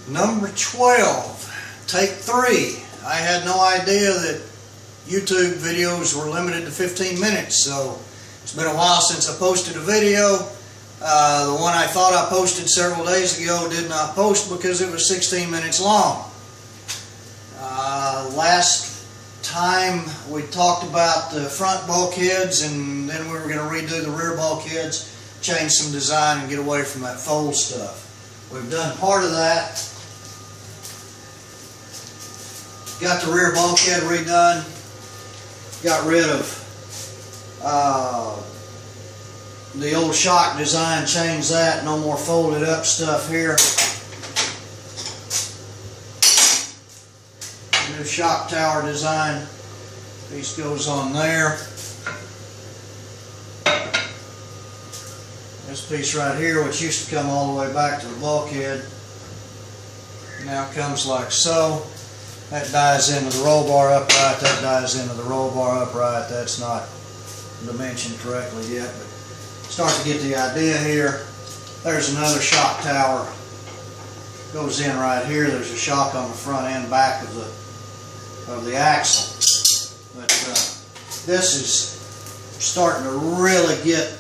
Number 12, take 3. I had no idea that YouTube videos were limited to 15 minutes, so it's been a while since I posted a video. The one I thought I posted several days ago did not post because it was 16 minutes long. Last time we talked about the front bulkheads, and then we were going to redo the rear bulkheads, change some design and get away from that fold stuff. We've done part of that. Got the rear bulkhead redone. Got rid of the old shock design, changed that. No more folded up stuff here. New shock tower design. Piece goes on there. This piece right here, which used to come all the way back to the bulkhead, now comes like so. That dies into the roll bar upright, that dies into the roll bar upright. That's not dimensioned correctly yet, but start to get the idea here. There's another shock tower. Goes in right here. There's a shock on the front and back of the axle. But this is starting to really get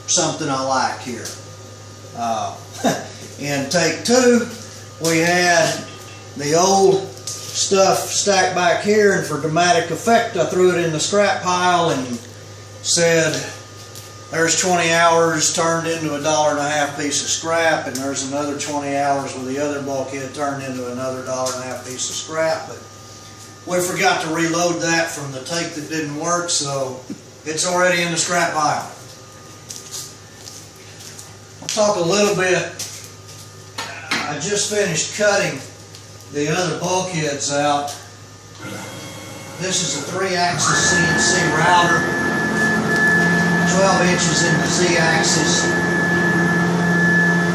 something I like here. In take 2, we had the old stuff stacked back here, and for dramatic effect I threw it in the scrap pile and said there's 20 hours turned into $1.50 piece of scrap, and there's another 20 hours with the other bulkhead turned into another $1.50 piece of scrap. But we forgot to reload that from the take that didn't work, so it's already in the scrap pile. I'll talk a little bit. I just finished cutting the other bulkheads out. This is a 3-axis CNC router, 12 inches in the Z-axis.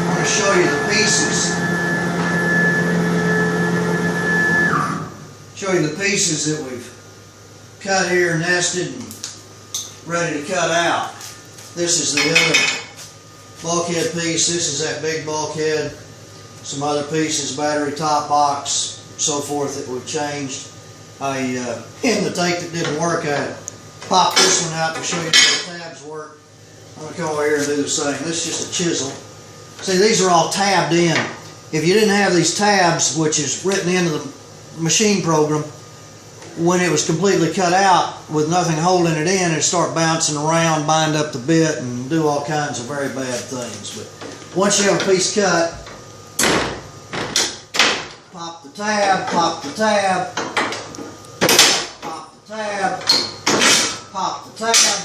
I'm going to show you the pieces. Show you the pieces that we've cut here, nested, and ready to cut out. This is the other bulkhead piece. This is that big bulkhead. Some other pieces, battery top box, so forth, that we've changed. In the take that didn't work, I popped this one out to show you how the tabs work. I'm going to come over here and do the same. This is just a chisel. See, these are all tabbed in. If you didn't have these tabs, which is written into the machine program, when it was completely cut out with nothing holding it in, it'd start bouncing around, bind up the bit, and do all kinds of very bad things. But once you have a piece cut, pop the tab, pop the tab, pop the tab, pop the tab.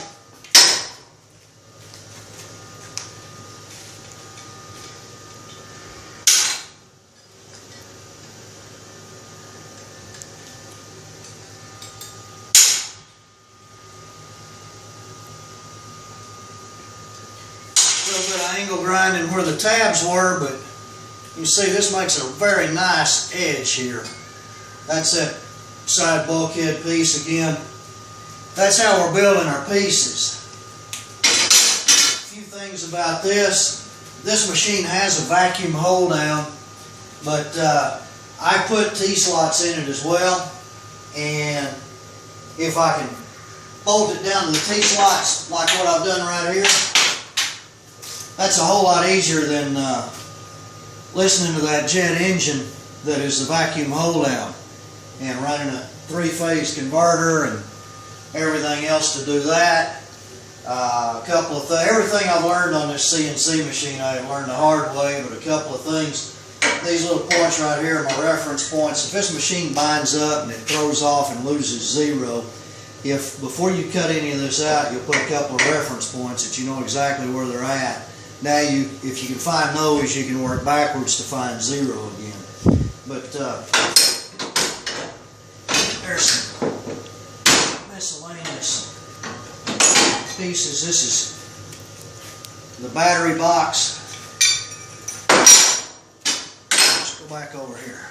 A little bit of angle grinding where the tabs were, but you see this makes a very nice edge here. That's that side bulkhead piece again. That's how we're building our pieces. A few things about this. This machine has a vacuum hold down, but I put T-slots in it as well, and if I can bolt it down to the T-slots like what I've done right here, that's a whole lot easier than listening to that jet engine that is the vacuum hold down and running a 3-phase converter and everything else to do that. Everything I've learned on this CNC machine I learned the hard way, but a couple of things. These little points right here are my reference points. If this machine binds up and it throws off and loses 0, if before you cut any of this out, you'll put a couple of reference points that you know exactly where they're at. Now, if you can find those, you can work backwards to find 0 again. But there's some miscellaneous pieces. This is the battery box. Let's go back over here.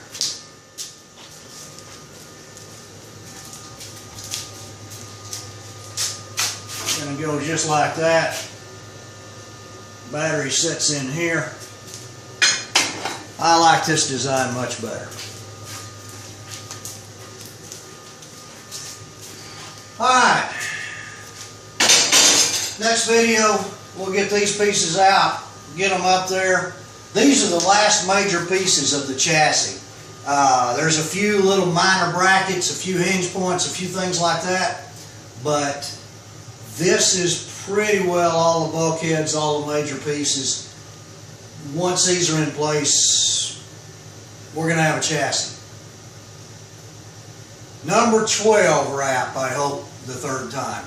And it goes just like that. Battery sits in here. I like this design much better. Alright, next video we'll get these pieces out, get them up there. These are the last major pieces of the chassis. There's a few little minor brackets, a few hinge points, a few things like that, but this is pretty well all the bulkheads, all the major pieces. Once these are in place, we're going to have a chassis. Number 12 wrap, I hope, the third time.